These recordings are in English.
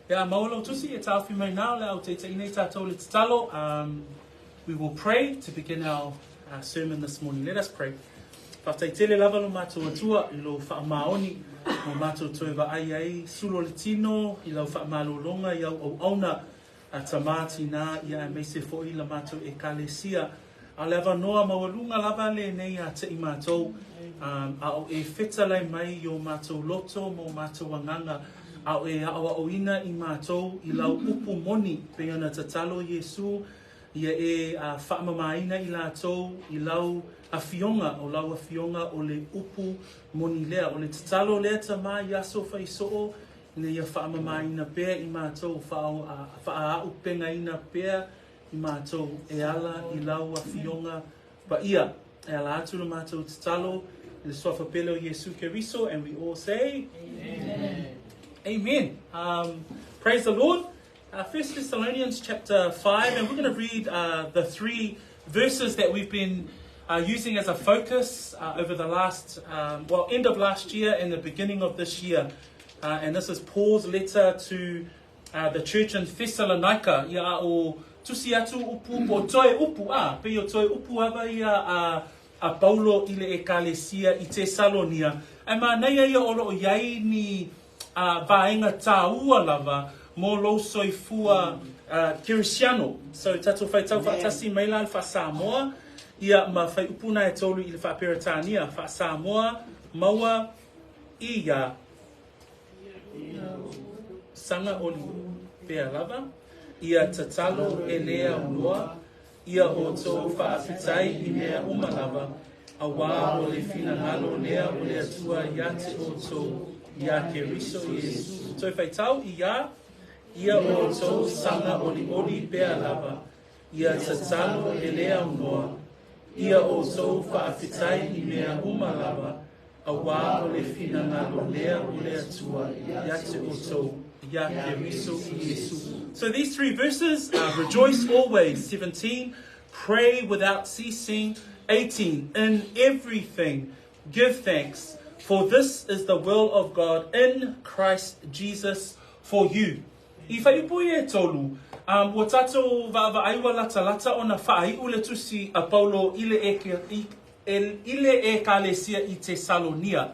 Yeah, maolo tusi e tau fi mai nao le au te te inei tātou le tatalo. We will pray to begin our sermon this morning. Let us pray. Faafetai tele lava lo mātou atua I lo whaamaoni mo mātou toi wa ai sulo le tino I lau whaamalolonga I au auna a tamati nā ia me se fo I la mātou e kalesia. A leva noa mawalunga lava le nei a te I mātou. A o e whetalai mai I o mātou loto mo mātou wanganga. A o e awa oina I mātou I lau upu moni pe ana tatalo Yesu. Ia e whaamamaina I lātou I lau a fionga o lau a fionga o le upu moni lea. O le tatalo lea ta mā yaso whai soo. Ina ia whaamamaina pēr I mātou wha upenga ina pēr I mātou e ala I lau a fionga pa ia. E ala atu le mātou tatalo I le sofa pelo Yesu Keriso. And we all say, Amen. Amen. Praise the Lord. 1 Thessalonians chapter 5, and we're going to read the 3 verses that we've been using as a focus over the last, end of last year and the beginning of this year. And this is Paul's letter to the church in Thessalonica. Ia o tusi atu upu po toe upu pe o toe upu ava ia a Paulo I le ekalesia I Tesalonia. E ma nei ia olo o iai ni vaenga tāua lava mo lo soifua Kirisiano. So tatu whai tau whaatasi meila I wha Samoa. Ia ma whai upuna e tolu I le wha Peritania. Wha Samoa maua ia sanga oli pea lava. Ia tatalo e lea unoa. Ia o tō faafetai I mea umalava. A wā o le fina ngalo lea o le atua ia te o tō ia Keriso Yesu. Toi whai tau ia o tō sanga oli pea lava. Ia tatalo e lea unoa. Ia o tō faafetai I mea umalava. A wā o le fina ngalo lea o le atua ia te o tō ia Keriso Yesu. So these 3 verses, rejoice always, 17, pray without ceasing, 18, in everything give thanks, for this is the will of God in Christ Jesus for you. I whaiupui e tolu, wa tatou aiwa lata o na whaai ule tusi a Paulo ile e kalesia I Tesalonia.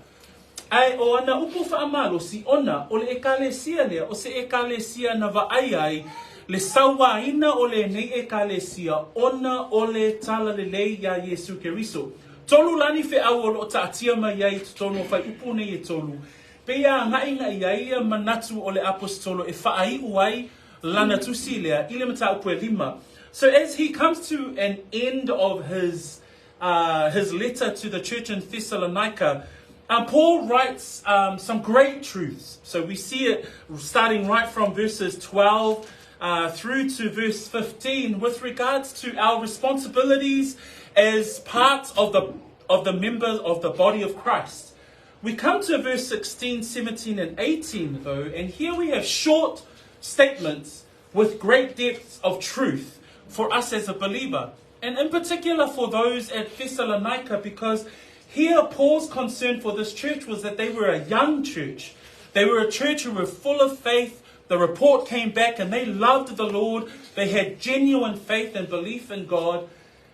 Ai o ana upu whaamalo si ona o le ekalesia lea o se ekalesia na vaai le sauaina o le nei ekalesia ona o le tala le lei ia Yesu Keriso. Tolu lani fe au o lo taatia mai iai tonu whai upu nei e tolu. Pe ia ngainga iai manatu o le apostolo e whaai uai lana tusi lea ile mata upu e 5. So as he comes to an end of his letter to the church in Thessalonica, Paul writes some great truths. So we see it starting right from verses 12 through to verse 15 with regards to our responsibilities as part of the members of the body of Christ. We come to verse 16, 17 and 18 though, and here we have short statements with great depths of truth for us as a believer. And in particular for those at Thessalonica, because here, Paul's concern for this church was that they were a young church. They were a church who were full of faith. The report came back and they loved the Lord. They had genuine faith and belief in God.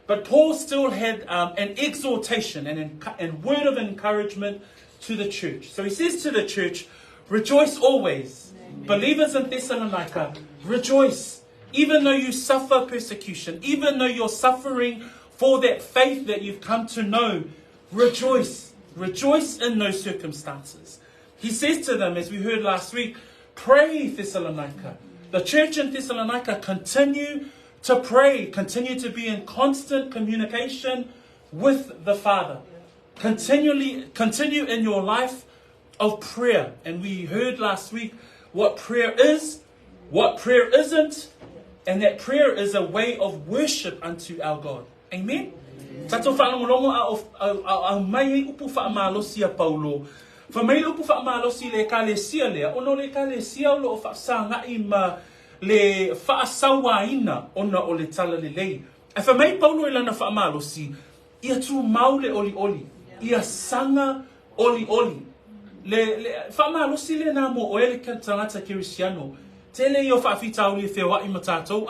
But Paul still had an exhortation and word of encouragement to the church. So he says to the church, rejoice always. Amen. Believers in Thessalonica, rejoice. Even though you suffer persecution, even though you're suffering for that faith that you've come to know, rejoice. Rejoice in those circumstances. He says to them, as we heard last week, pray, Thessalonica. The church in Thessalonica, continue to pray. Continue to be in constant communication with the Father. Continue in your life of prayer. And we heard last week what prayer is, what prayer isn't, and that prayer is a way of worship unto our God. Amen? Tato whaangongongo a mai upu whaamalosi a Paulo. Fa mai upu whaamalosi le kalesia lea. Ono le kalesia o lo whaasanga I ma le whaasawaina ona o le tala le lei. E fa mai Paulo ilana whaamalosi. Ia tu mau le oli oli. Ia sanga oli oli. Le whaamalosi le nā mo o ele ka tangata Kirisiano. tele yo faafetai le whewai ma tātou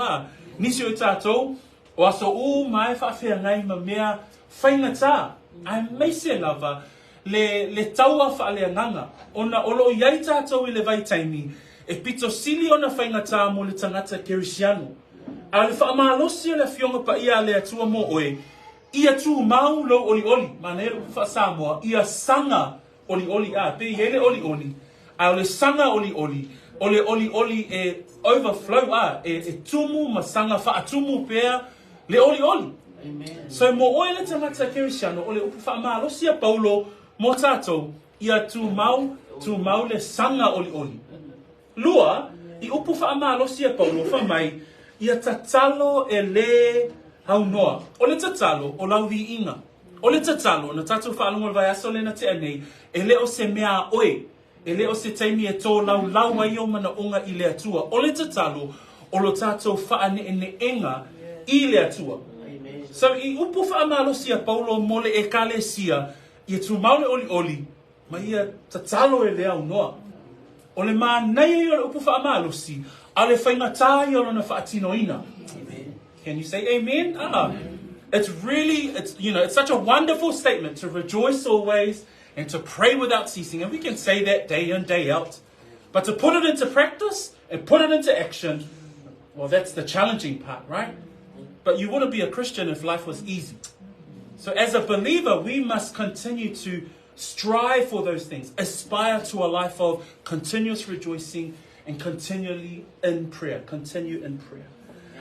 nisi o tātou o aso mai faafea ngai ma mea whaingata ai meise lava le taua whaaleanganga ona olo iai tātou I le vaitaimi e pito sili ona whaingata mo le tangata kerisiano a le whaamalosi le fionga pa ia le atua mo oe ia tu mau lo oli oli manero fa Samoa ia sanga oli oli pe hele oli oli a le sanga oli oli oli oli e overflow e tumu masanga fa atumu pea le oli oli. Amen. So mo oe le tangata kerisiano ole upu fa amalosi a Paulo mo tatou ia tu mau le sanga oli oli. Lua I upu fa amalosi a Paulo fa mai ia tatalo e le haunoa. O le tatalo o lau vi inga. O le tatalo na tatou fa alunga vai aso le na te anei e le o se mea oe. E le o se taimi e tō lau ai o mana onga I le atua. O le tatalo o lo tatou fa ane enga I le atua. So I upu fa amalosi a Paulo mole e kale sia ia tu maule oli oli ma ia tatalo e le haunoa. O le manai o le upu fa amalosi a le whaingatai o lona whaatinoina. Can you say amen? It's really, it's such a wonderful statement to rejoice always and to pray without ceasing. And we can say that day in, day out. But to put it into practice and put it into action, well, that's the challenging part, right? But you wouldn't be a Christian if life was easy. So as a believer, we must continue to strive for those things, aspire to a life of continuous rejoicing and continually in prayer, continue in prayer.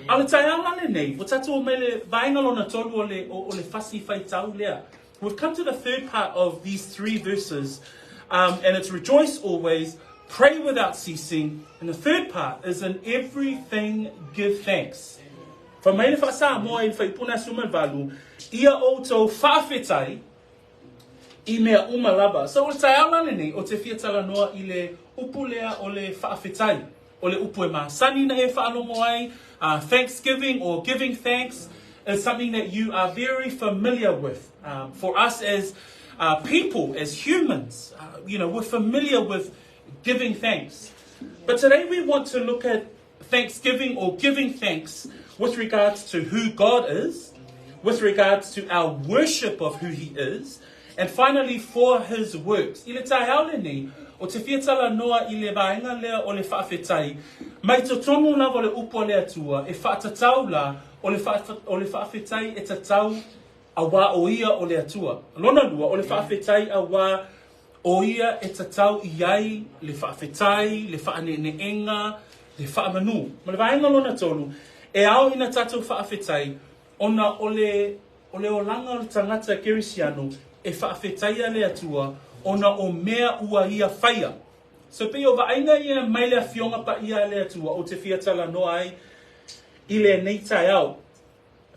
Ale taianga le nei, o tatou mele vainga lona tolu o le fasi faitau lea. We've come to the third part of these 3 verses, and it's rejoice always, pray without ceasing, and the third part is in everything give thanks. For mele fasa mo I faipuna suma valu, ia o tau faafetai I mea umalaba. So o taianga le nei, o te fiatala noa I le upu lea o le faafetai, o le upu e masani na e whaalomo ai. Thanksgiving or giving thanks is something that you are very familiar with. For us as people, as humans, we're familiar with giving thanks. But today we want to look at thanksgiving or giving thanks with regards to who God is, with regards to our worship of who He is, and finally for His works. I le tai haole nei, o te fiatala noa I le vaenga lea o le faafetai, mai to tonu lava le upo le atua, e whaatatau la o le faafetai e tatau a wā o ia o le atua. Lona lua, o le faafetai a wā o ia e tatau iai le faafetai, le whaaneneenga, le whaamanu. Ma le vaenga lona tonu, e ao ina tatou faafetai, ona o le olanga o le tangata kerisiano, e faafetai a le atua, ona o mea ua ia whaia. So pe o vainga ia mai le fionga pa ia le atua o te fiatala noa ai I le nei tai au.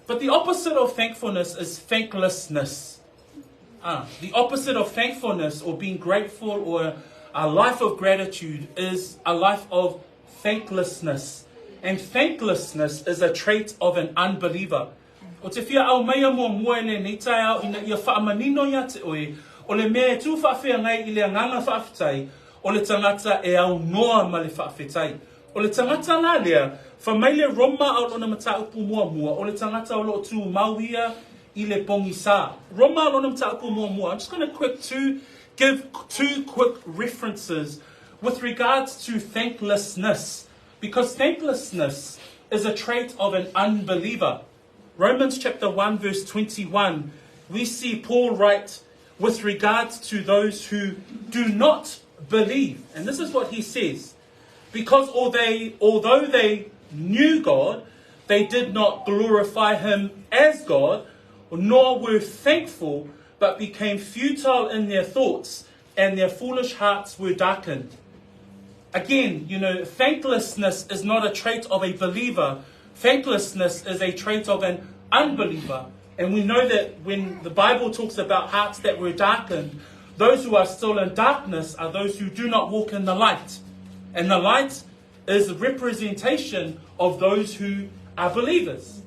But the opposite of thankfulness is thanklessness. The opposite of thankfulness or being grateful or a life of gratitude is a life of thanklessness. And thanklessness is a trait of an unbeliever. O te fia au mea mua mua le nei tai au ina ia whaamanino ia te oe o le mea e tū whaafea ngai I le anganga faafetai o le tangata e au noa ma le faafetai. O le tangata la lea, whamai le roma au lona mata upu mua mua, o le tangata o lo tū mauia I le pongi sā. Roma au lona mata upu mua mua. I'm just going to give 2 quick references with regards to thanklessness. Because thanklessness is a trait of an unbeliever. Romans chapter 1 verse 21, we see Paul write with regards to those who do not believe. And this is what he says. Because although they knew God, they did not glorify Him as God, nor were thankful, but became futile in their thoughts, and their foolish hearts were darkened. Again, thanklessness is not a trait of a believer. Thanklessness is a trait of an unbeliever. And we know that when the Bible talks about hearts that were darkened, those who are still in darkness are those who do not walk in the light. And the light is a representation of those who are believers.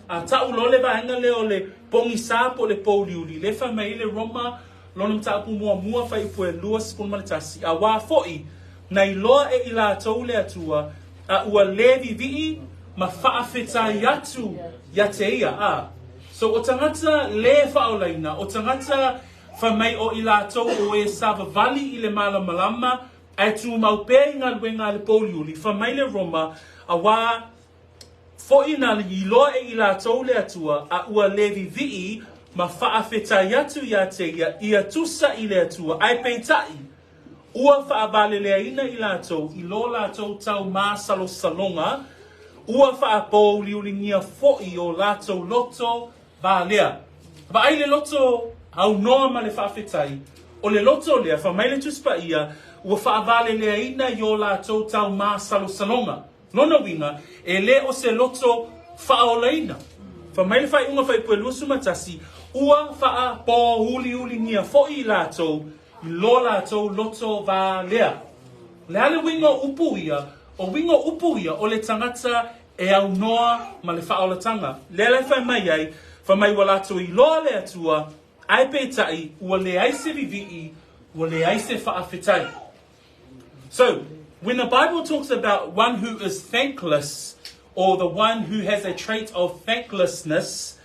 Ta'ulo le vaenga leo le pongi sapo le pouliuli, le whamei le roma, lonam ta'apu mua mua whai pue lua spun manitasi, a wā fo'i, nei loa e ila tau le atua, ua levi vi'i ma faafetai atu ia te ia. So o tangata le whaolaina, o tangata whamai o i lātou o e savavali i le malamalama, ai tu maupē ngā luenga le poliuli, whamai le Roma, a wā fo'ina i loa e i lātou le atua, a ua levi vi'i ma faafetai atu ia te ia tusa i le atua, ai peitai, ua whaabaleleaina i lātou, i lo lātou tau mā salonga, ua whaapouliulingia fo'i o lātou loto vālea. Ba ai le loto au noa ma le whaafetai, o le loto lea, whamai le tuspa ia, ua whaabaleleaina i o lātou tau mā salonga. Nona winga, e le o se loto whaolaina. Whamai le whai unga whai pue lusu matasi, ua whaapouliulingia fo'i lātou, I lo lātou loto vālea. Le ale winga upu ia, o winga upu ia o le tangata e au noa ma le whaolatanga. Le ale whai mai ai, whamai wa lātou I loa le atua, ai pētai, ua le aise vivi'i, ua le aise whaafetai. So, when the Bible talks about one who is thankless, or the one who has a trait of thanklessness,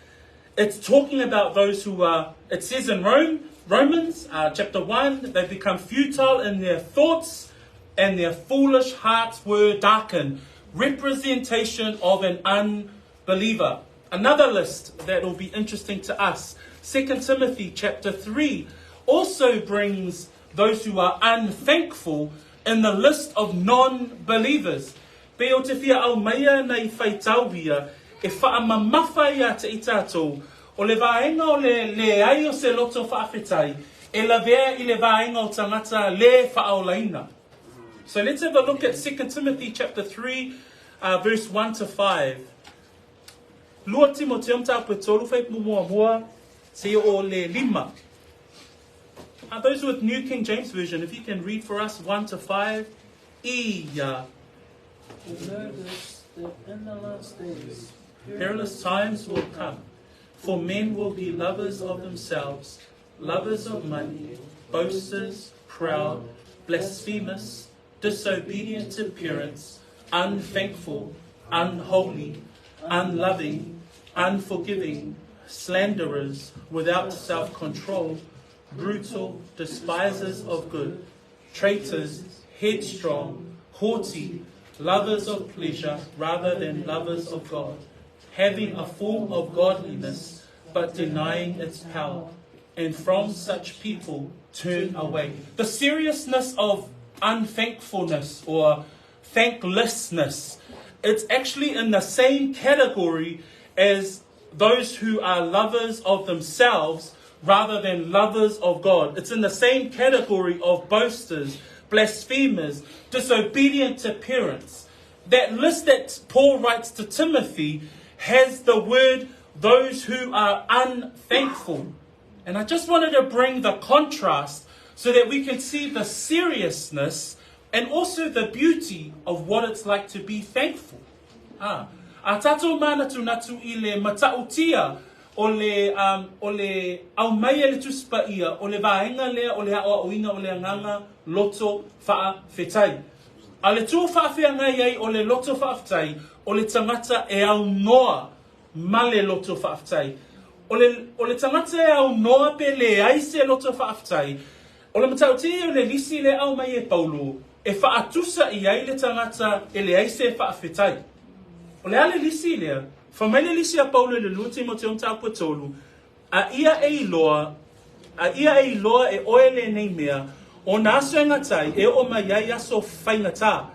it's talking about those who are, it says in Romans chapter 1, they become futile in their thoughts and their foolish hearts were darkened. Representation of an unbeliever. Another list that will be interesting to us. 2 Timothy chapter 3 also brings those who are unthankful in the list of non-believers. Pe o te whia au maia nei whaitauhia e whaamamafa ia te itatou. O le vaenga o le ai o se loto whaafetai, e la vea I le vaenga o tangata le whaolaina. So let's have a look at 2 Timothy chapter 3, verse 1 to 5. Lua Timoteum tāpua tolu whai mua se o le lima. Those with New King James Version, if you can read for us 1 to 5. Ia. Notice that in the last days, Perilous times will come. For men will be lovers of themselves, lovers of money, boasters, proud, blasphemous, disobedient to parents, unthankful, unholy, unloving, unforgiving, slanderers, without self-control, brutal, despisers of good, traitors, headstrong, haughty, lovers of pleasure rather than lovers of God, having a form of godliness, but denying its power. And from such people turn away. The seriousness of unthankfulness or thanklessness, it's actually in the same category as those who are lovers of themselves rather than lovers of God. It's in the same category of boasters, blasphemers, disobedient to parents. That list that Paul writes to Timothy has the word those who are unthankful. And I just wanted to bring the contrast so that we can see the seriousness and also the beauty of what it's like to be thankful. A tātou mana tunatu I le matautia o le au mai le tuspa ia o le vaenga lea o le haoa oinga o le anganga loto faafetai. A le tū faafeanga iai o le loto faafetai o le tangata e au noa ma le loto faafetai. O le tangata e au noa pe le aise loto faafetai. O le matauti o le lisi le au mai e Paulo e faatusa iai le tangata e le aise faafetai. O le ale lisi lea, whamai le lisi a Paulo le lua Timoteum tāpua tolu, a ia e iloa e oele nei mea, o nā suenga tai e o mai ai aso whaingata.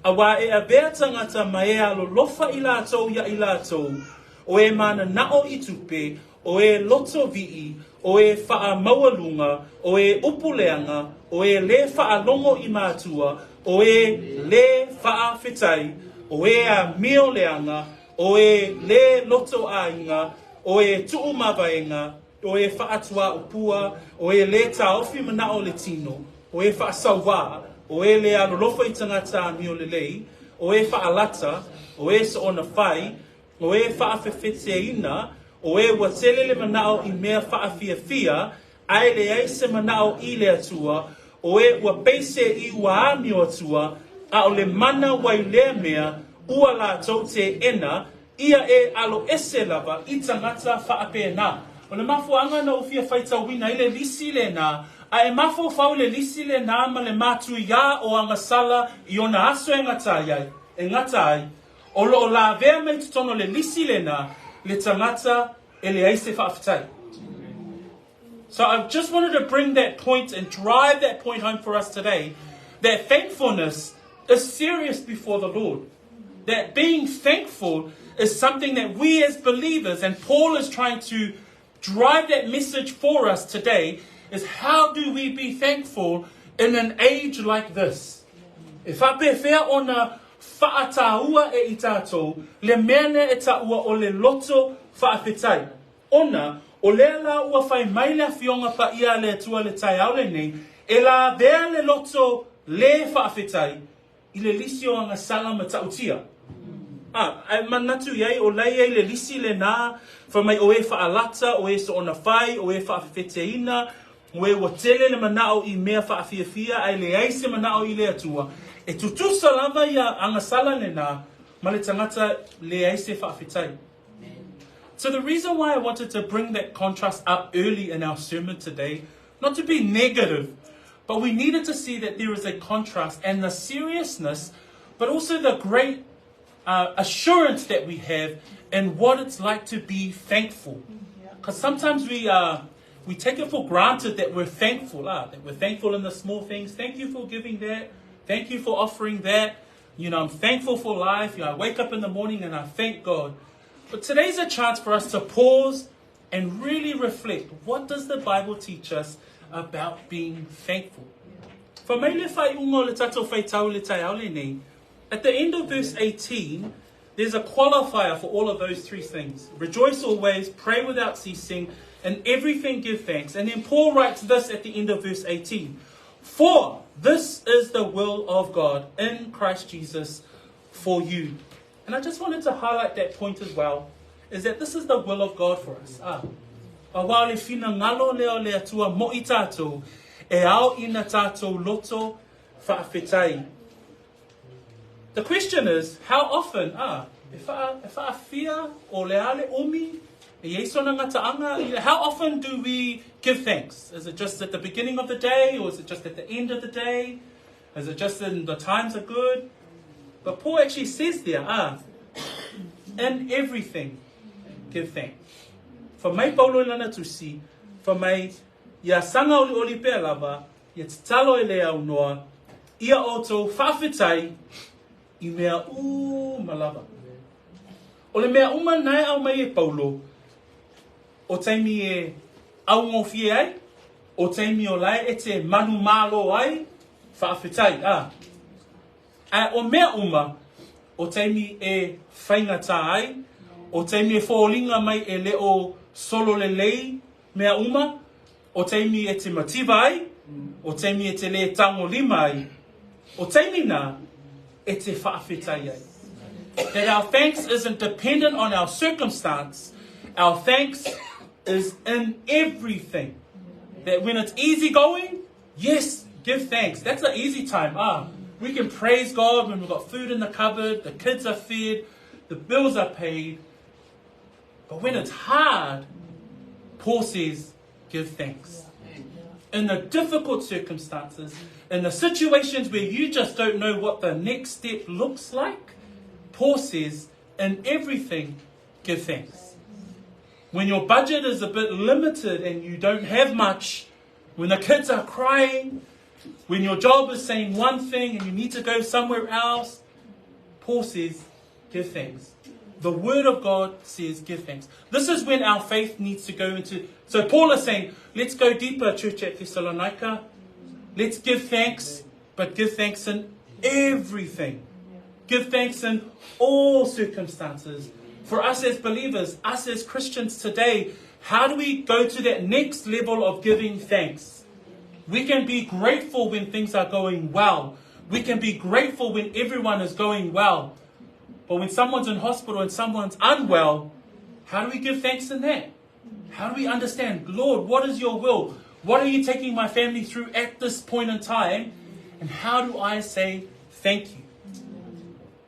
A wā e a bea tangata mai e alo lofa I lātou ia I lātou, o e mana nao I tupe, o e loto vi'i, o e wha maualunga, o e upuleanga, o e le wha longo I mātua, o e le wha fetai, o e a mio leanga, o e le loto ainga, o e tuu mawaenga, o e wha atua upua, o e le taofi manao le tino, o e wha sawa, o e le alolofa I tangata mio le lei, o e wha alata, o e sa ona whai, o e wha awhewheteina, o e watele le manao I mea wha awhiawhia, ai le aise manao I le atua, o e ua peise I ua amio atua, a o le mana wai lea mea, ua la tau te ena, ia e alo ese lava, I tangata whaapena. O le mafuanga na ufia whaita wina, I le lisi le nā, a e mafo whau le lisi le nā ma le mātu ia o anga sala I ona aso e ngata ai, o lo o la vea mei tutono le lisi le nā, le tangata e le aise faafetai. So I just wanted to bring that point and drive that point home for us today, that thankfulness is serious before the Lord. That being thankful is something that we as believers, and Paul is trying to drive that message for us today, is how do we be thankful in an age like this? If I whea ona whaataua e I tātou, le mene e taua o le loto faafetai. Ona, o lea la ua whai maile a fionga pa ia le tua le tai aule nei, e la vea le loto le faafetai, I le lisi o anga sala ma tautia. Ai manatu iai o lai e le lisi le nā, wha mai o e whaalata, o e so ona whai, o e whaafeteina, o e watele le manao I mea whaafiafia, ai le aise manao I le atua. E tutusa lava ia anga sala le nā, ma le tangata le aise whaafetai. So the reason why I wanted to bring that contrast up early in our sermon today, not to be negative, but we needed to see that there is a contrast and the seriousness, but also the great assurance that we have in what it's like to be thankful. Because sometimes we take it for granted that we're thankful, that we're thankful in the small things. Thank you for giving that. Thank you for offering that. You know, I'm thankful for life. You know, I wake up in the morning and I thank God. But today's a chance for us to pause and really reflect. What does the Bible teach us about being thankful? At the end of verse 18, there's a qualifier for all of those three things. Rejoice always, pray without ceasing, and everything give thanks. And then Paul writes this at the end of verse 18. For this is the will of God in Christ Jesus for you. And I just wanted to highlight that point as well, is that this is the will of God for us. The question is, how often, if I fear or leale omi, how often do we give thanks? Is it just at the beginning of the day, or is it just at the end of the day? Is it just in the times are good? But Paul actually says there, in everything, give thanks. For my paulo lana to see, for my ya sanga oli pe lava, ya talo ele au noa, ia oto faafetai, I mea malava. O le mea uma nai au mai e paulo, o taimi e au ngofie ai, o taimi o lai e te manu malo ai, faafetai, o mea uma, o taimi e whaingata ai, o taimi e whoolinga mai e leo solo le lei, mea uma, o taimi e te mativa ai, o taimi e te le tango lima ai, o taimi nā, e te whaafetai ai. That our thanks isn't dependent on our circumstance, our thanks is in everything. That when it's easy going, yes, give thanks. That's an easy time. We can praise God when we've got food in the cupboard, the kids are fed, the bills are paid. But when it's hard, Paul says, give thanks. In the difficult circumstances, in the situations where you just don't know what the next step looks like, Paul says, in everything, give thanks. When your budget is a bit limited and you don't have much, when the kids are crying, when your job is saying one thing and you need to go somewhere else, Paul says, give thanks. The Word of God says, give thanks. This is when our faith needs to go into. So Paul is saying, let's go deeper, church at Thessalonica. Let's give thanks, but give thanks in everything. Give thanks in all circumstances. For us as believers, us as Christians today, how do we go to that next level of giving thanks? We can be grateful when things are going well. We can be grateful when everyone is going well. But when someone's in hospital and someone's unwell, how do we give thanks in that? How do we understand, Lord, what is your will? What are you taking my family through at this point in time? And how do I say thank you.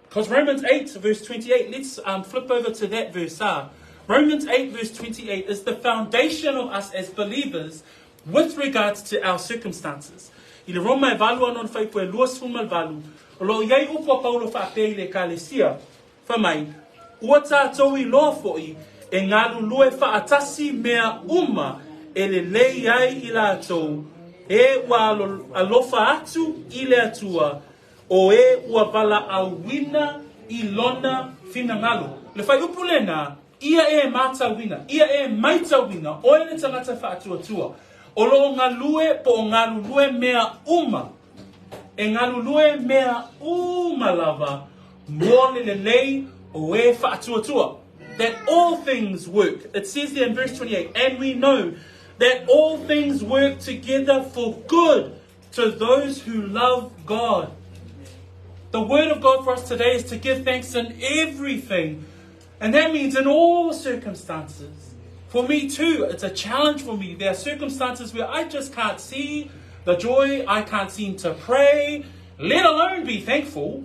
Because Romans 8 verse 28, let's flip over to that verse. Romans 8 verse 28 is the foundation of us as believers with regards to our circumstances. I le roma e valu anon fai po e luas fumal valu. O lo iei upo Paulo whaapei le kalesia. Whamai, ua tātou I loa foi e ngālu lue whaatasi mea uma e le lei ai I lātou e ua alofa atu I le atua o e ua vala awina I lona fina ngalo. Le whai upu lena, ia e mata wina, ia e maita wina, o e le tangata whaatua tua. O lo ngalue po ngalu lue mea uma. E ngalu lue mea uma lava, mole le lei o e whaatua tua. That all things work. It says there in verse 28, and we know that all things work together for good to those who love God. The word of God for us today is to give thanks in everything. And that means in all circumstances. For me too, it's a challenge for me. There are circumstances where I just can't see the joy. I can't seem to pray, let alone be thankful.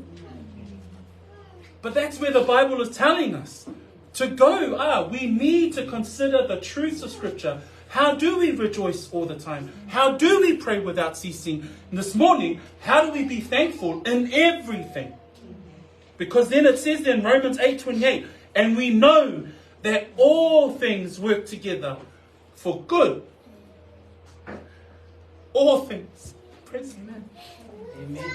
But that's where the Bible is telling us to go. We need to consider the truths of Scripture. How do we rejoice all the time? How do we pray without ceasing? And this morning, how do we be thankful in everything? Because then it says in Romans 8:28, and we know that all things work together for good. All things. Praise Amen. Amen.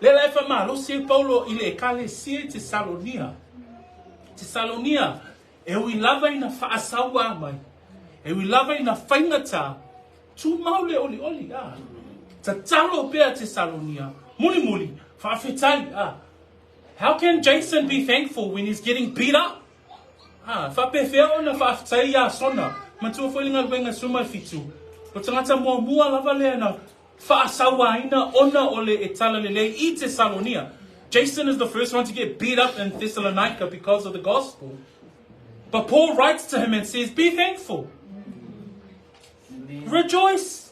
Lela e whama, lo se Paulo I le kale sie Tesalonia. Tesalonia. E ui lava ina whaasawa mai. E ui lava ina whaingata. Tu maule oli oli. Ta talo pea Tesalonia. Muli muli. Faafetai. How can Jason be thankful when he's getting beat up? Whapewhea ona faafetai ia sona. Matua whalinga wenga suma fitu. O tangata mua mua lava lea na whaasawa ina ona ole e tala lele I Tesalonia. Jason is the first one to get beat up in Thessalonica because of the gospel. But Paul writes to him and says, be thankful. Rejoice.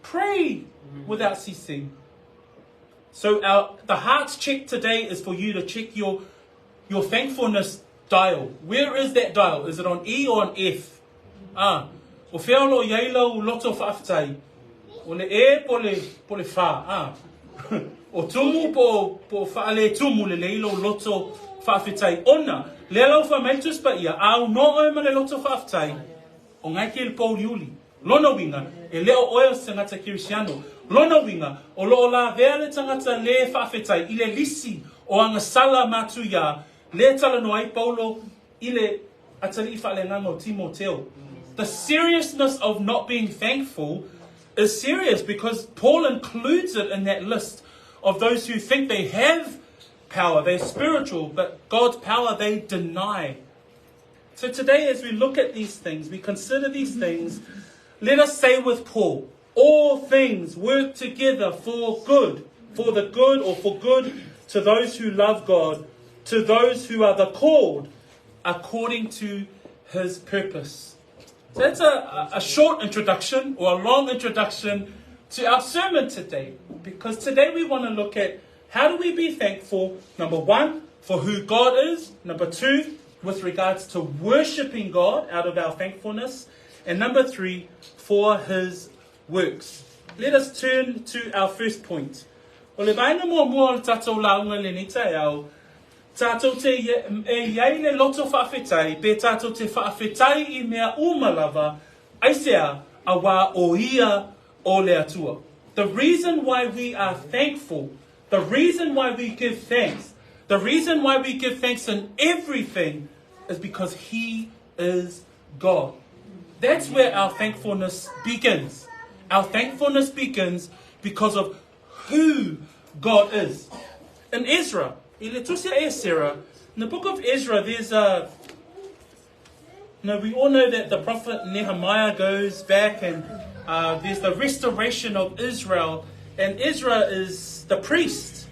Pray without ceasing. So the heart's check today is for you to check your thankfulness dial. Where is that dial? Is it on E or on F? O whialo yaila o loto faafetai. O le e po le fa. O tumu po faale tumu le leilo loto faafetai. Ona, le alau whamaitus pa ia, au no oe ma le loto faafetai. O ngai ke le Paul Yuli. Lona winga, e leo oe se ngata kirisiano. Lona winga, o loo la vea le tangata le faafetai, I le lisi o anga sala matu ia, le tala no ai Paulo, I le atali I whaale ngango Timoteo. The seriousness of not being thankful is serious because Paul includes it in that list of those who think they have power, they're spiritual, but God's power they deny. So today as we look at these things, we consider these things, let us say with Paul, all things work together for good, for the good or for good to those who love God, to those who are the called according to his purpose. So that's a short introduction or a long introduction to our sermon today, because today we want to look at how do we be thankful, number one, for who God is, number two, with regards to worshipping God out of our thankfulness, and number three, for his works. Let us turn to our first point. O le vaina mua mua o tatou launga le nita e au, tatou te iai le loto faafetai, pe tatou te faafetai I mea umalava, aisea awa o ia o le atua. The reason why we are thankful, the reason why we give thanks, the reason why we give thanks in everything is because he is God. That's where our thankfulness begins. Our thankfulness begins because of who God is. In Ezra, in the book of Ezra, there's we all know that the prophet Nehemiah goes back and there's the restoration of Israel, and Ezra is the priest.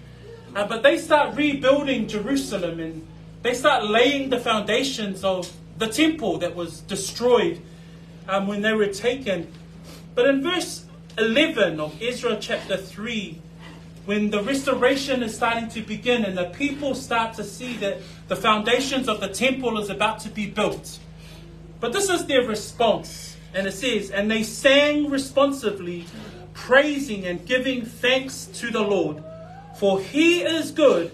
But they start rebuilding Jerusalem and they start laying the foundations of the temple that was destroyed when they were taken. But in verse 11 of Ezra chapter 3, when the restoration is starting to begin and the people start to see that the foundations of the temple is about to be built. But this is their response. And it says, and they sang responsively, praising and giving thanks to the Lord. For he is good,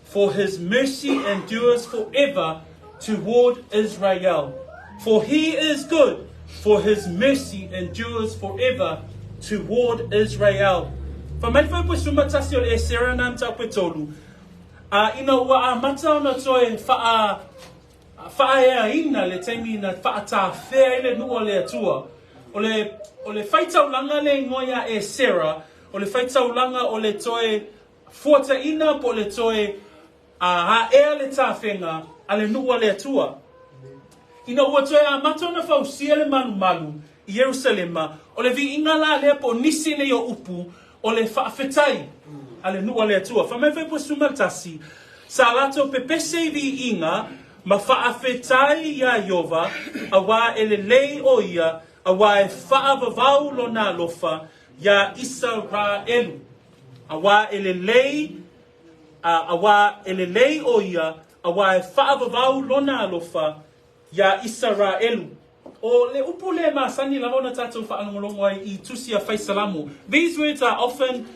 for his mercy endures forever toward Israel. For he is good, for his mercy endures forever toward Israel. Ina wa amata na toe ina le temi na faata fe ile no le tua ole faita ulanga le ngoya e Sarah ole faita ulanga ole toe forta ina po le toe ha ele tafenga ale no le tua ina wa toe amata na fa usiele malu Jerusalema ole vi ingala le po nisi le yo upu ole faafetai ale no le tua fa me fe po sumaltasi salato pepese vi inga ma faafetai ya Yova awa elelei o ia awa e faavavau lona lofa ya Israelu awa elelei o ia awa e faavavau lona lofa ya Israelu o le upule ma sani la mona tatou fa'alongolongo ai I tusi a faisalamu. These words are often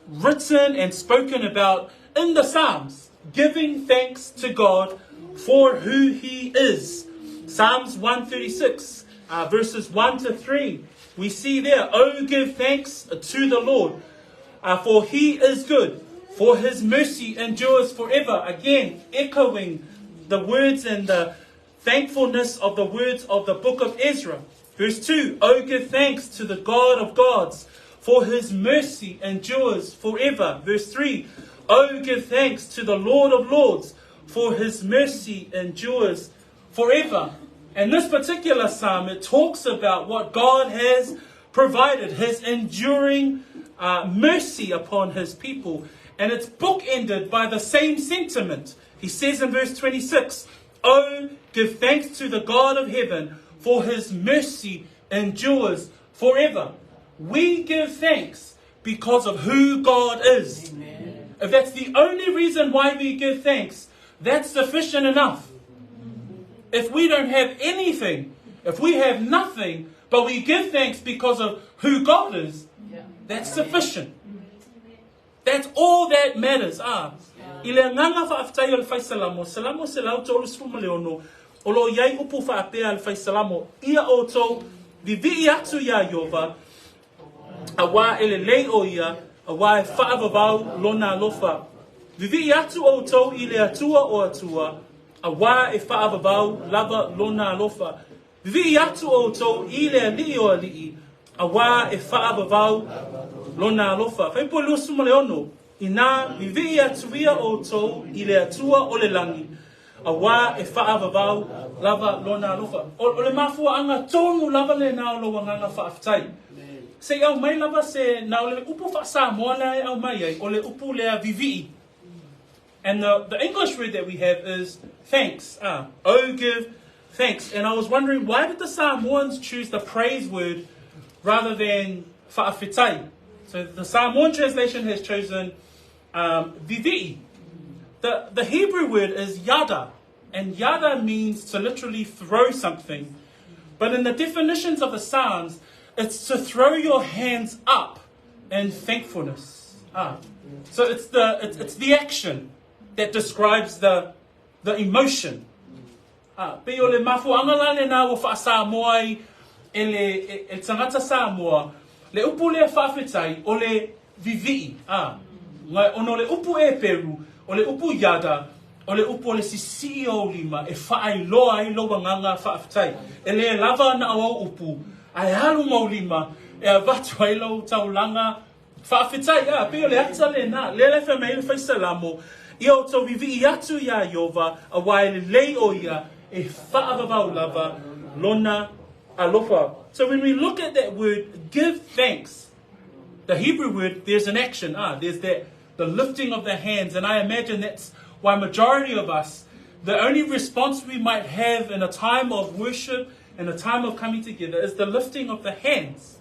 written and spoken about in the Psalms, giving thanks to God for who he is. Psalms 136, verses 1 to 3. We see there, oh, give thanks to the Lord, for he is good, for his mercy endures forever. Again, echoing the words and the thankfulness of the words of the book of Ezra. Verse 2, oh, give thanks to the God of gods, for his mercy endures forever. Verse 3, oh, give thanks to the Lord of lords, for his mercy endures forever. And this particular psalm, it talks about what God has provided, his enduring mercy upon his people. And it's bookended by the same sentiment. He says in verse 26, oh, give thanks to the God of heaven, for his mercy endures forever. We give thanks because of who God is. Amen. If that's the only reason why we give thanks, that's sufficient enough. If we don't have anything, if we have nothing, but we give thanks because of who God is, that's sufficient. That's all that matters. Ile nganga faafetai al faisalamo, salamo selau tolu sfumaleono, olo yai upu faapea al faisalamo, ia oto vivi atu ya Yova, awa elelei o ia, awa e faavavau lona lofa. Vivi atu oto ile atua o atua, awa e faavavau lava lona lofa. Vivi atu oto ile alii o alii, awa e faavavau lona lofa. Faipo lusu maleono, ina vivi atuia oto ile atua o le langi, awa e faavavau lava lona lofa. O le mafua anga tonu lava le nao lo wanganga faafetai. Se au mai lava se na ole upu fa Samoan ai au mai ai ole upu le vivi. And the English word that we have is thanks. Oh, give thanks. And I was wondering, why did the Samoans choose the praise word rather than faafetai? So the Samoan translation has chosen vivi. The Hebrew word is yada. And yada means to literally throw something. But in the definitions of the Psalms, it's to throw your hands up in thankfulness. So it's the action that describes the emotion. Pe o le mafuanga lale na wo fa Samoa ele tangata Samoa le upu le faafetai o le vivi. Ngai ono le upu e Peru o le upu yada o le upu le sisi o lima e faai loa I lo nganga faafetai ele lava na o upu ai halu maulima e avatu ai lo taulanga faafetai pe o le ata le na le fe mai le faisalamo Io to vivi atu ya Yova a while lei o ia e faavavau lava lona alofa. So when we look at that word, give thanks, the Hebrew word, there's an action. There's the lifting of the hands. And I imagine that's why majority of us, the only response we might have in a time of worship and a time of coming together is the lifting of the hands.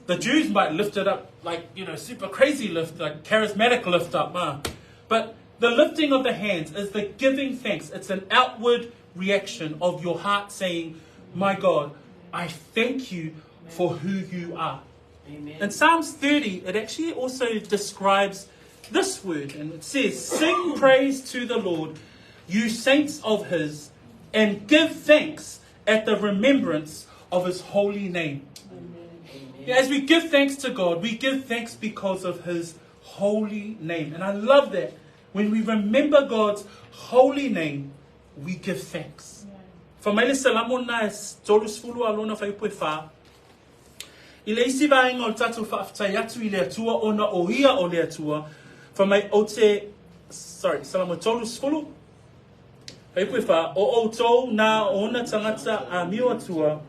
The Jews might lift it up like, super crazy lift, like charismatic lift up. But the lifting of the hands is the giving thanks. It's an outward reaction of your heart saying, my God, I thank you for who you are. Amen. In Psalms 30, it actually also describes this word. And it says, sing praise to the Lord, you saints of his, and give thanks at the remembrance of his holy name. As we give thanks to God, we give thanks because of his holy name. And I love that. When we remember God's holy name, we give thanks. For my Samoan is tolus fulu alona fai pui fa. Ile isi va inga o tatu faafetai atu ile atua ona o ia o le atua. For my ote, salamo tolus fulu. Fai pui fa o tau na ona tangata a miu atua.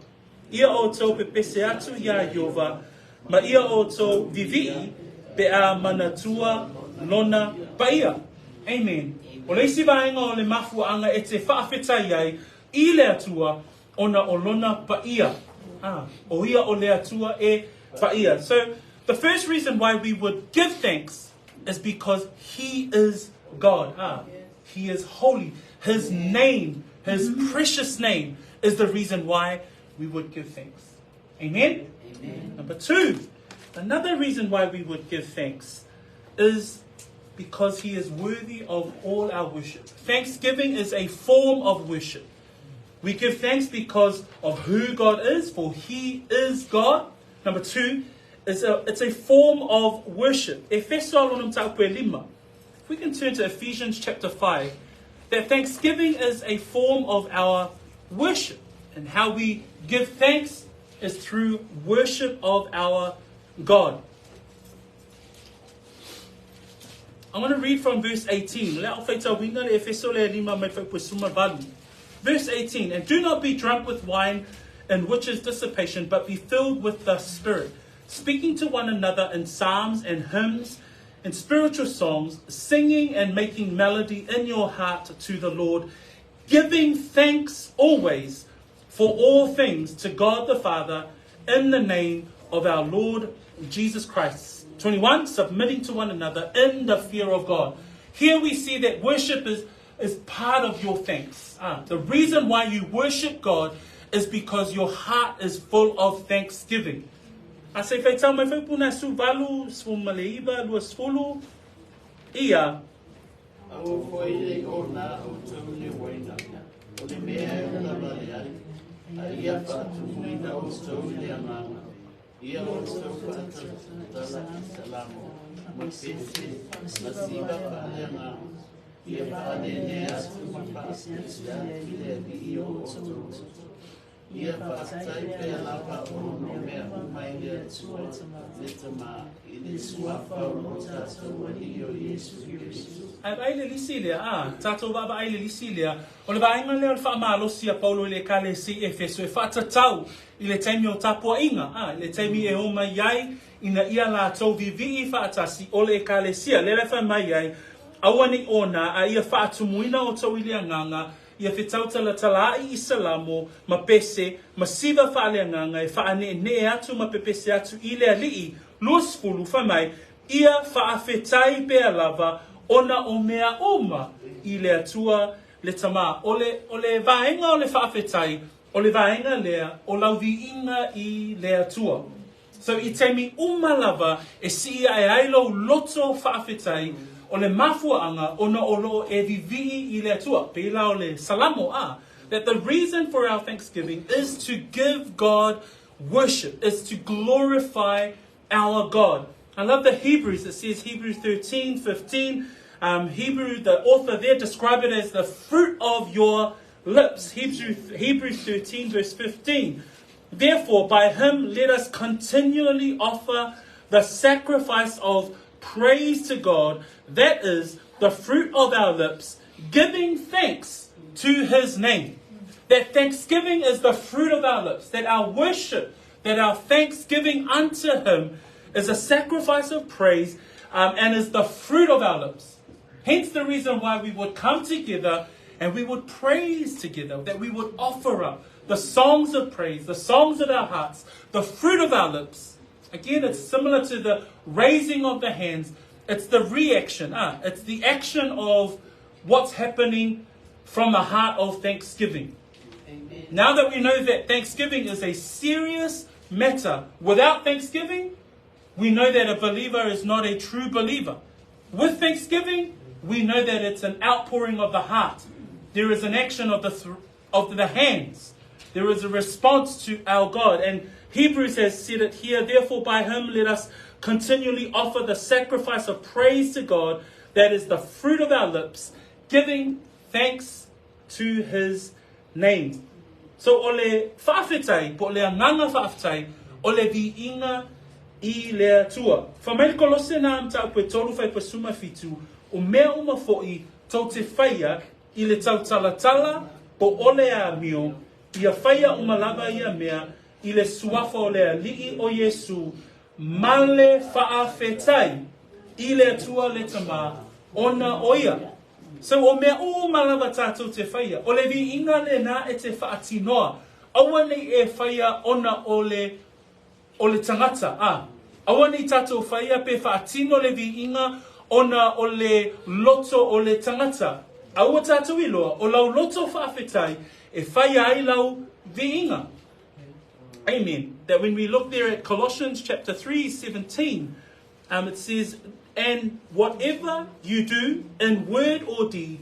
Ia o tau pe pese atu ia Yehova, ma ia o tau vivi'i pe a manatua lona paia. Amen. O le isi vaenga o le mafuanga e te faafetai ai i le atua ona o lona paia. O ia o le atua e paia. So the first reason why we would give thanks is because he is God. He is holy. His name, his precious name is the reason why we would give thanks. Amen? Amen. Number two, another reason why we would give thanks is because he is worthy of all our worship. Thanksgiving is a form of worship. We give thanks because of who God is, for he is God. Number two, it's a form of worship. If we can turn to Ephesians chapter 5, that thanksgiving is a form of our worship. And how we give thanks is through worship of our God. I'm going to read from verse 18. Verse 18, and do not be drunk with wine, in which is dissipation, but be filled with the Spirit, speaking to one another in psalms and hymns and spiritual songs, singing and making melody in your heart to the Lord, giving thanks always for all things to God the Father in the name of our Lord Jesus Christ. 21, submitting to one another in the fear of God. Here we see that worship is part of your thanks. The reason why you worship God is because your heart is full of thanksgiving. I say, faafetai mai faipuna su valu sfumaleiba luas fulu ia. Ia whaatumuina o tau le amama. Ia o tau whaatala salamo. Ma pese, ma siva whaale amama. Ia whaale ne atu ma whaapese ati le vi o tau. Ia whaatai pe alapa o no mea umai le atua le tama. Ile suafa o no tātou ani o Yesu Christu. Ai le lisilia, tātou baba ai le lisilia. O le vaenga leo le whaamalosi a Paulo le kale si Efeso e whaatatau i le taimi o tapua inga. Le taimi e oma iai ina ia la tau vivi'i whaatasi o le kale sia. Le lefa mai ai, awani ona a ia whaatumuina o tau ili anganga, ia whetauta talai i salamo, ma pese, ma siva whaale anganga e whaane ne atu ma pepese atu i le alii, luas fulu whamai, ia faafetai pea lava, ona o mea oma i le atua le tama. O le vaenga o le faafetai, o le vaenga lea, o lauvi inga i le atua. So i teimi umalava e si e ailo loto faafetai, o le mafuanga ona o lo e vivi i le atua. Pela o le salamo that the reason for our thanksgiving is to give God worship, is to glorify our God. I love the Hebrews. It says Hebrews 13:15. Hebrew, the author there described it as the fruit of your lips. Hebrews 13 verse 15. Therefore, by him let us continually offer the sacrifice of praise to God, that is the fruit of our lips, giving thanks to his name. That thanksgiving is the fruit of our lips, that our worship, that our thanksgiving unto him is a sacrifice of praise and is the fruit of our lips. Hence the reason why we would come together and we would praise together, that we would offer up the songs of praise, the songs of our hearts, the fruit of our lips, Again, it's similar to the raising of the hands. It's the reaction. It's the action of what's happening from a heart of thanksgiving. Amen. Now that we know that thanksgiving is a serious matter, without thanksgiving, we know that a believer is not a true believer. With thanksgiving, we know that it's an outpouring of the heart. There is an action of the hands. There is a response to our God. And Hebrews has said it here, therefore by him let us continually offer the sacrifice of praise to God, that is the fruit of our lips, giving thanks to his name. So ole faafetai, po le anganga faafetai, ole vi inga I lea tua. Whamai kolose nā mtau pe tolu whai pa suma fitu, o mea uma fo'i tau te whaia I le tau talatala po ole a mio, ia whaia umalava ia mea, I le suafa o lea li'i o Yesu, male faafetai, I lea tua le tama, ona oia. So o mea umalava tātou te whaia, o le vi inga le nā e te whaatinoa, awa nei e whaia ona ole tangata. Awa ni tātou whaia pe whaatino le vi inga ona ole loto ole tangata. Awa tātou iloa, o lau loto whaafetai e whaia ai lau vi inga. Amen. That when we look there at Colossians chapter 3:17, it says, and whatever you do in word or deed,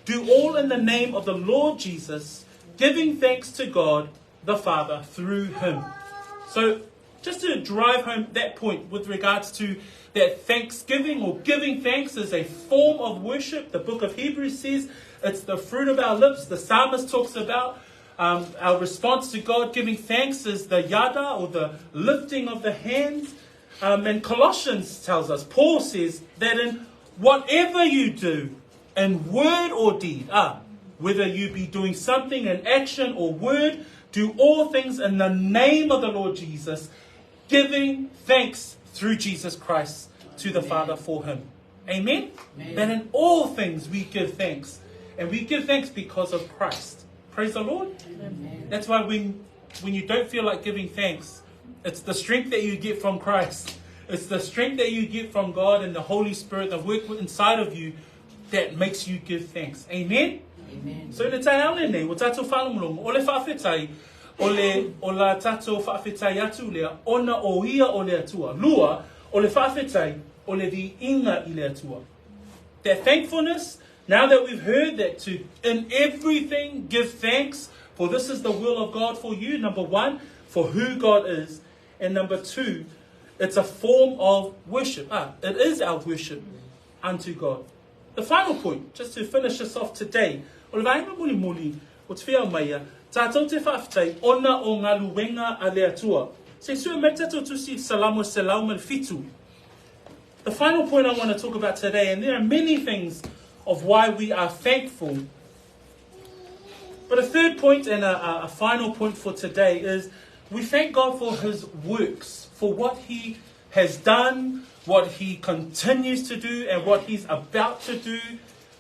do all in the name of the Lord Jesus, giving thanks to God the Father through him. So just to drive home that point with regards to that thanksgiving or giving thanks is a form of worship. The book of Hebrews says it's the fruit of our lips. The psalmist talks about our response to God giving thanks is the yada or the lifting of the hands. And Colossians tells us, Paul says that in whatever you do, in word or deed, whether you be doing something in action or word, do all things in the name of the Lord Jesus, giving thanks through Jesus Christ to the Father for him. Amen? Amen? That in all things we give thanks. And we give thanks because of Christ. Praise the Lord. Amen. That's why when you don't feel like giving thanks, it's the strength that you get from Christ. It's the strength that you get from God and the Holy Spirit that work inside of you that makes you give thanks. Amen? Amen. So le tai ale nei, o tātou whalumulongo, o le whaafetai, o la tātou whaafetai atu lea, ona o ia o le atua. Lua, o le whaafetai, o le vi inga I le atua. That thankfulness, now that we've heard that to in everything give thanks, for this is the will of God for you. Number one, for who God is. And number two, it's a form of worship. It is our worship unto God. The final point, just to finish us off today, o le vaenga muli muli, o te whia maia, tātou te whaafetai, ona o ngā luenga a le atua. Se sua me tātou tusi salamo selau fitu. The final point I want to talk about today, and there are many things of why we are thankful. But a third point and a final point for today is we thank God for his works, for what he has done, what he continues to do, and what he's about to do.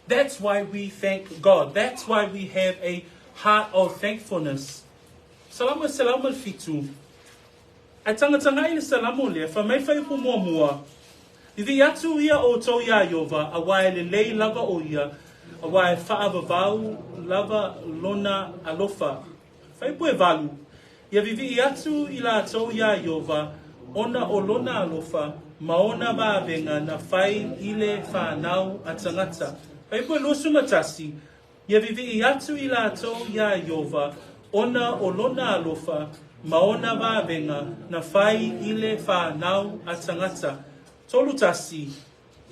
That's why we thank God. That's why we have a heart of thankfulness. Salamo selau fitu. Ai tangatanga I le salamo lea, whamai whai po mua mua. I vi atu ia o tau ia Iova, a wae le lei lava o ia, a wae whaavavau lava lona alofa. Whai po e valu. Ia vivi atu I la tau ia Iova, ona o lona alofa, maona vāvenga na whai I le whanau a tangata. Whai po e losu matasi. Ia vivi atu I la tau ia Iova, ona o lona alofa, maona vāvenga na whai I le whanau a tangata. Tolu tasi,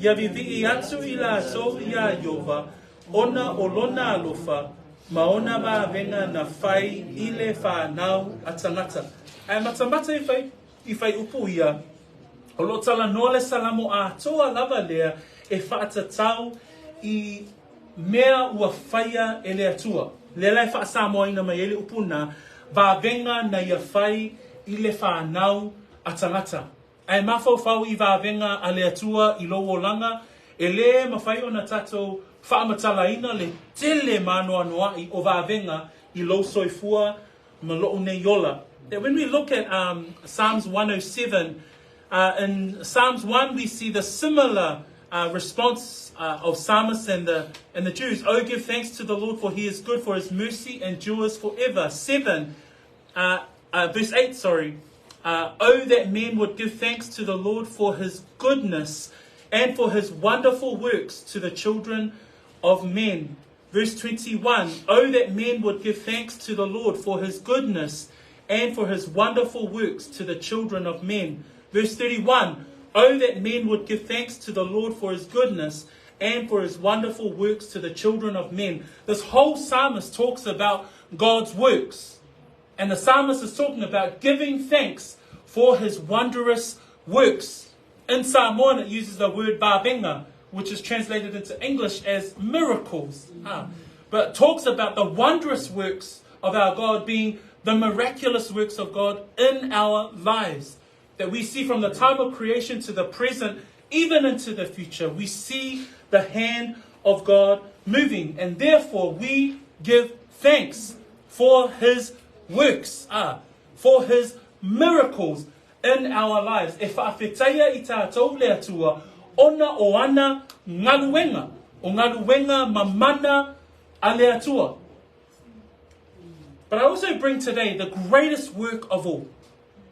ia vivi atu I la tau ia Iova, ona o lona alofa, maona vāvenga na whai I le whanau a tangata. Ai matamata I whai upu ia, o lo tala noa le salamo a toa lava lea e whaatatau I mea ua whaia e le atua. Le lai whaasamoa ina mai ele upu na, vāvenga na ia whai I le whanau a tangata. Ai mawhau I vāvenga a le atua I lowo langa, e le mawhai o na tātou whaamatalaina le tele manoa noa I o vāvenga I lo soifua ma loo nei yola. that when we look at Psalms 107, in Psalms 1 we see the similar response of psalmists and the Jews. Oh, give thanks to the Lord, for he is good, for his mercy endures forever. 7, verse 8, sorry. Oh, that men would give thanks to the Lord for his goodness and for his wonderful works to the children of men. Verse 21, oh, that men would give thanks to the Lord for his goodness and for his wonderful works to the children of men. Verse 31, oh, that men would give thanks to the Lord for his goodness and for his wonderful works to the children of men. This whole psalmist talks about God's works. And the psalmist is talking about giving thanks for his wondrous works. In Samoan, it uses the word babenga, which is translated into English as miracles. But it talks about the wondrous works of our God being the miraculous works of God in our lives. That we see from the time of creation to the present, even into the future. We see the hand of God moving. And therefore, we give thanks for his works, for his miracles in our lives. E faafetai I tātou le atua, ona o ana ngaluenga, o ngaluenga mamana a le atua. But I also bring today the greatest work of all.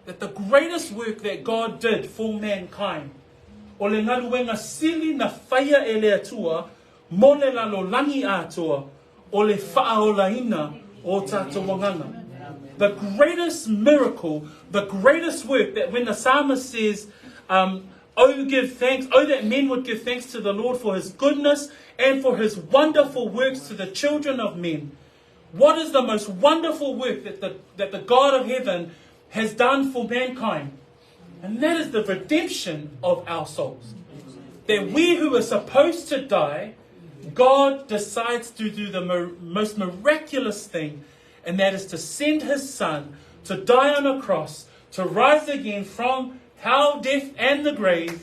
That the greatest work that God did for mankind, o le ngaluenga sili na whaia e le atua, mo le lalolangi atua, o le whaaolaina o tātou wanganga. The greatest miracle, the greatest work, that when the psalmist says, oh, give thanks, oh, that men would give thanks to the Lord for his goodness and for his wonderful works to the children of men. What is the most wonderful work that the God of heaven has done for mankind? And that is the redemption of our souls. That we who are supposed to die, God decides to do the most miraculous thing, and that is to send his son to die on a cross, to rise again from hell, death, and the grave,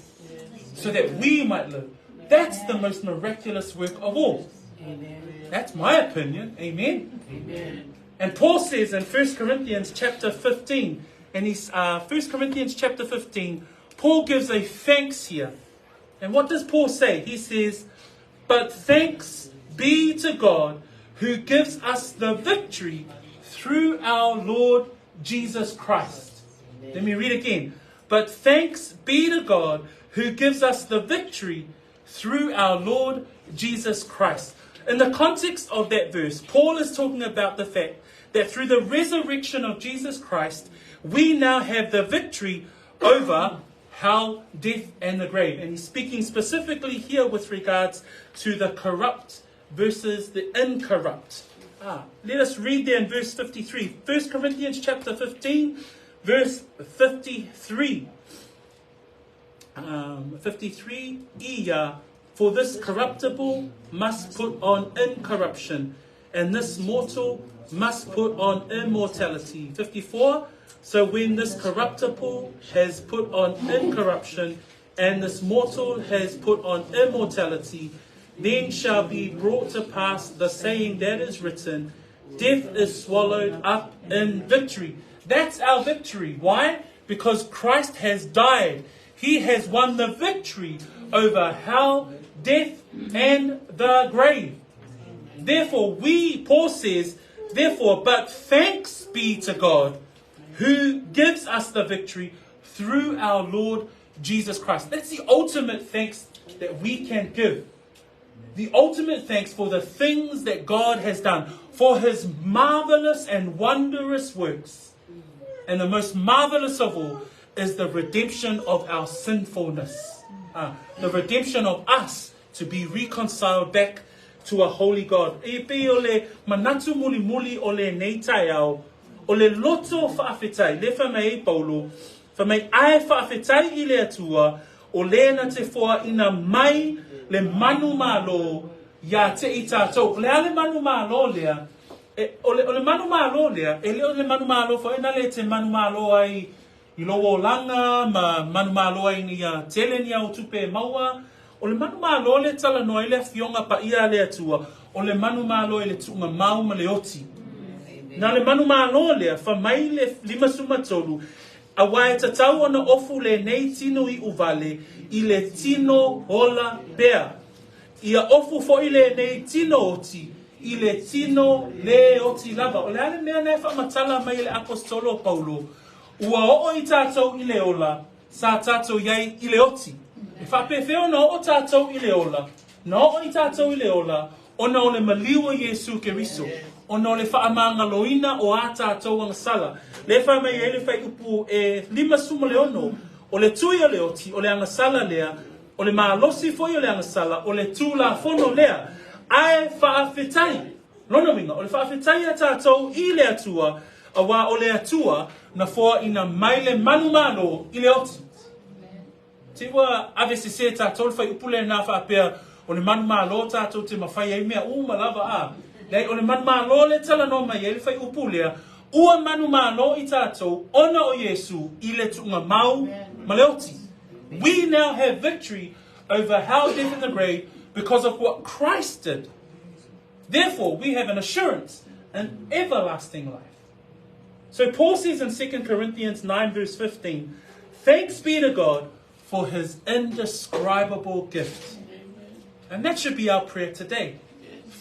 so that we might live. That's the most miraculous work of all. Amen. That's my opinion. Amen. Amen. And Paul says in 1 Corinthians chapter 15, and 1 Corinthians chapter 15, Paul gives a thanks here. And what does Paul say? He says, but thanks be to God who gives us the victory through our Lord Jesus Christ. Amen. Let me read again. But thanks be to God who gives us the victory through our Lord Jesus Christ. In the context of that verse, Paul is talking about the fact that through the resurrection of Jesus Christ, we now have the victory over hell, death, and the grave. And he's speaking specifically here with regards to the corrupt versus the incorrupt. Let us read there in verse 53. 1 Corinthians chapter 15, verse 53. 53, for this corruptible must put on incorruption, and this mortal must put on immortality. 54, so when this corruptible has put on incorruption, and this mortal has put on immortality, then shall be brought to pass the saying that is written, death is swallowed up in victory. That's our victory. Why? Because Christ has died. He has won the victory over hell, death, and the grave. Therefore, Paul says, therefore, but thanks be to God who gives us the victory through our Lord Jesus Christ. That's the ultimate thanks that we can give. The ultimate thanks for the things that God has done, for his marvelous and wondrous works. And the most marvelous of all is the redemption of our sinfulness. The redemption of us to be reconciled back to a holy God. E pe ole manatu muli muli ole neitai au, ole loto faafetai, le whamei Paulo, whamei ai faafetai I le atua, o lena te foa ina mai le manu malo ya te I tātou. Le ale manu malo lea, ole manu malo lea, e leo le manu malo fo ina le te manu malo ai I lowo langa, ma manu malo ai ni a tele ni au tupe maua, o le manu malo le tala noa I le fionga pa ia le atua, o le manu malo I le tunga mau ma le oti. Nā le manu mālo lea, whamai le 5 a wai tatau ana ofu le nei tino I uvale, I le tino hola pea. Ia ofu fo I le nei tino oti, I le tino le oti lava. O le ale mea nei whamatala mai le apostolo Paulo. Ua o I tātou I le ola, sa tātou iai I le oti. E whapewheo na o tātou I le ola, na o I tātou I le ola, ona o le maliwa Yesu Keriso. Ona o le whaamangaloina o a tātou ang sala. Le whamai e le whai upu e 5 leono, o le tui o le oti, o le anga sala lea, o le maalosi foi o le anga sala, o le tūla fono lea, ai faafetai. Lono winga, o le faafetai a tātou I le atua, a wā o le atua, na fōa ina maile manu malo I le oti. Te ua ave se se tātou le whai upu le nā whaapea, o le manu malo tātou te mawhai e mea malava a. Lei o le manu malo le tala no mai e le whai upu lea, ua manu malo I tātou, ona o Yesu, I le tunga mau maleoti. We now have victory over hell, death, and the grave because of what Christ did. Therefore, we have an assurance, an everlasting life. So Paul says in 2 Corinthians 9 verse 15, thanks be to God for his indescribable gift. And that should be our prayer today.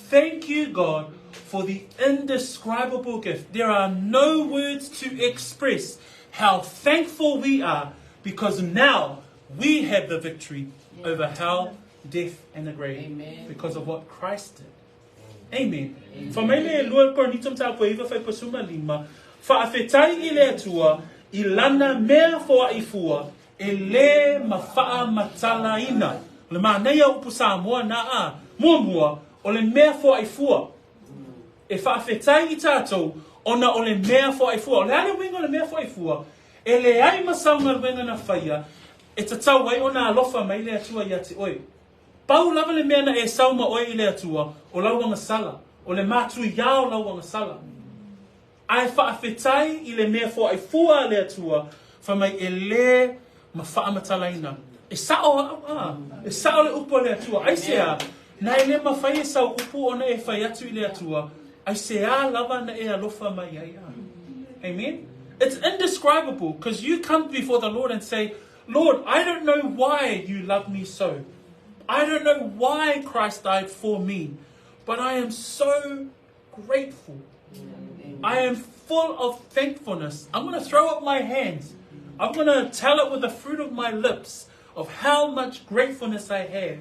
Thank you, God, for the indescribable gift. There are no words to express how thankful we are because now we have the victory over hell, death, and the grave. Amen. Because of what Christ did. Amen. Famele lua kornitum ta poiva fai pasuma lima. Faafetai I le atua, I lana mea foa I fua, e le mafaa matalaina. Le maneia upu Samoa na a, mua, o le mea foa I fua. E faafetai I tātou, ona o le mea foa I fua. O le ale winga o le mea foa I fua, e le ai masaunga wenga na whaia, e tatau wai ona alofa mai le atua ia te oi. Pau lava le mea na e sauma oi I le atua, o lauanga sala, o le mātui iao lauanga sala. Ai faafetai I le mea foa I fua le atua, whamai e le mawhaamatalaina. E sao le upo le atua, ai sea, na e le mawhai e sau upo ona e whai atu I le atua, ai sea lava na e alofa mai ai. Amen? It's indescribable because you come before the Lord and say, Lord, I don't know why you love me so. I don't know why Christ died for me, but I am so grateful. I am full of thankfulness. I'm going to throw up my hands. I'm going to tell it with the fruit of my lips of how much gratefulness I have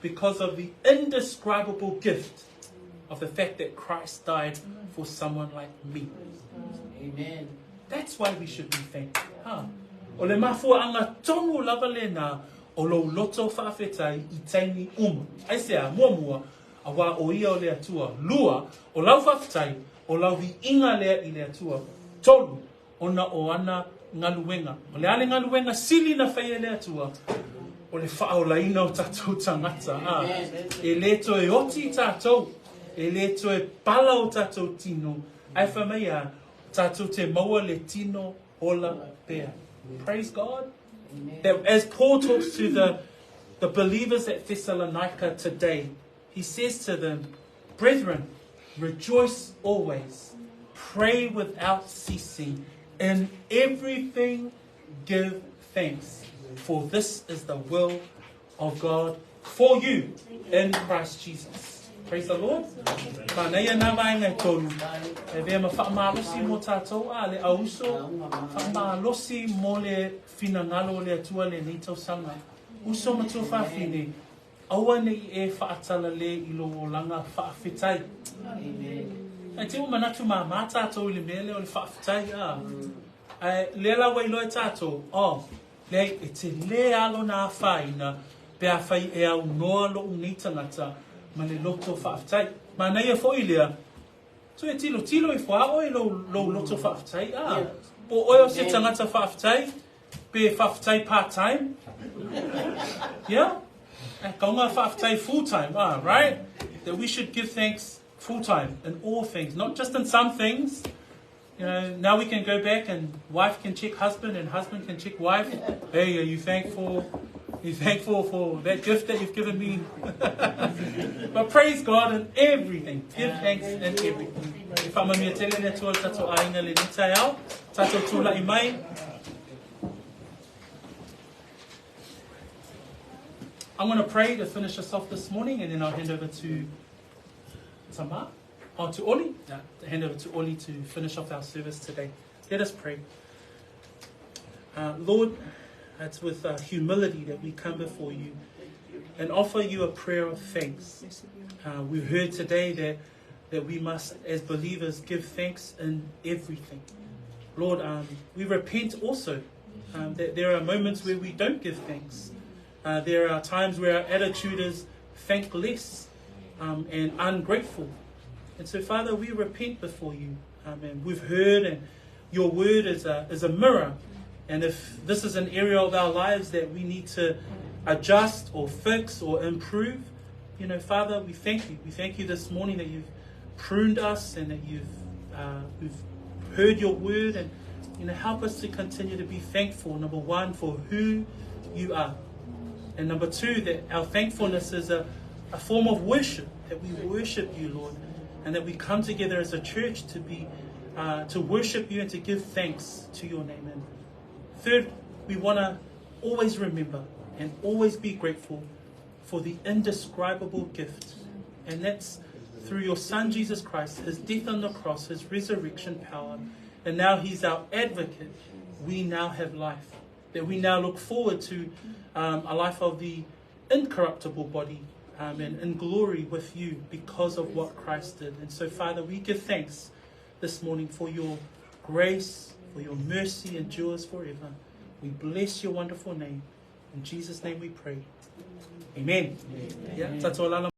because of the indescribable gift of the fact that Christ died for someone like me. Amen. That's why we should be thankful. O le mafua anga tongu lava le nā, o lo loto faafetai I taini Ai sea, mua, a wā o ia o le atua. Lua, o lau faafetai, o lau vi inga lea I le atua. Tolu, ona o ana ngaluenga. O le ale ngaluenga sili na whaia le atua. O le whao laina o tātou tangata. E le to e oti tātou. E le to e pala o tātou tino. Ai whamea, tātou te maua le tino hola pea. Praise God. That as Paul talks to the believers at Thessalonica today, he says to them, brethren, rejoice always, pray without ceasing, in everything give thanks, for this is the will of God for you in Christ Jesus. Praise the Lord. Paneia na mai ngai tonu. E vea ma whaamalosi mo tātou a le auso. Whaamalosi mo le finangalo le atua le nitau sanga. Uso matua whawhine. Aua nei e whaatala le ilo o langa whaafetai. Ai te umanatu mā tātou I le mele o le whaafetai. Le la wai loe tātou. Le e te le alo nā whaina. Pea whai e au noa lo unitangata. Ma le loto whaafetai. Ma nei a foi lea. So e tilo I wha oi lo loto whaafetai. Po oio se tangata whaafetai. Pe whaafetai part-time. Yeah? E kaunga whaafetai full-time. Right? That we should give thanks full-time in all things. Not just in some things. You know, now we can go back and wife can check husband and husband can check wife. Hey, are you thankful Be thankful for that gift that you've given me. But praise God in everything. Give thanks in everything. If I'm a mea tele ne tua tato ainga le nitai au, tato tula I mai. I'm going to pray to finish us off this morning, and then I'll hand over to Tama, or to Oli. Hand over to Oli to finish off our service today. Let us pray. Lord, it's with humility that we come before you and offer you a prayer of thanks. We've heard today that we must, as believers, give thanks in everything. Lord, we repent also that there are moments where we don't give thanks. There are times where our attitude is thankless and ungrateful. And so, Father, we repent before you. And we've heard, and your word is a mirror. And if this is an area of our lives that we need to adjust or fix or improve, Father, we thank you. We thank you this morning that you've pruned us and that we've heard your word, and help us to continue to be thankful, number one, for who you are. And number two, that our thankfulness is a form of worship, that we worship you, Lord, and that we come together as a church to worship you and to give thanks to your name. And third, we want to always remember and always be grateful for the indescribable gift. And that's through your Son, Jesus Christ, his death on the cross, his resurrection power. And now he's our advocate. We now have life. That we now look forward to a life of the incorruptible body and in glory with you because of what Christ did. And so, Father, we give thanks this morning for your grace, for your mercy endures forever. We bless your wonderful name. In Jesus' name we pray. Amen. Yeah,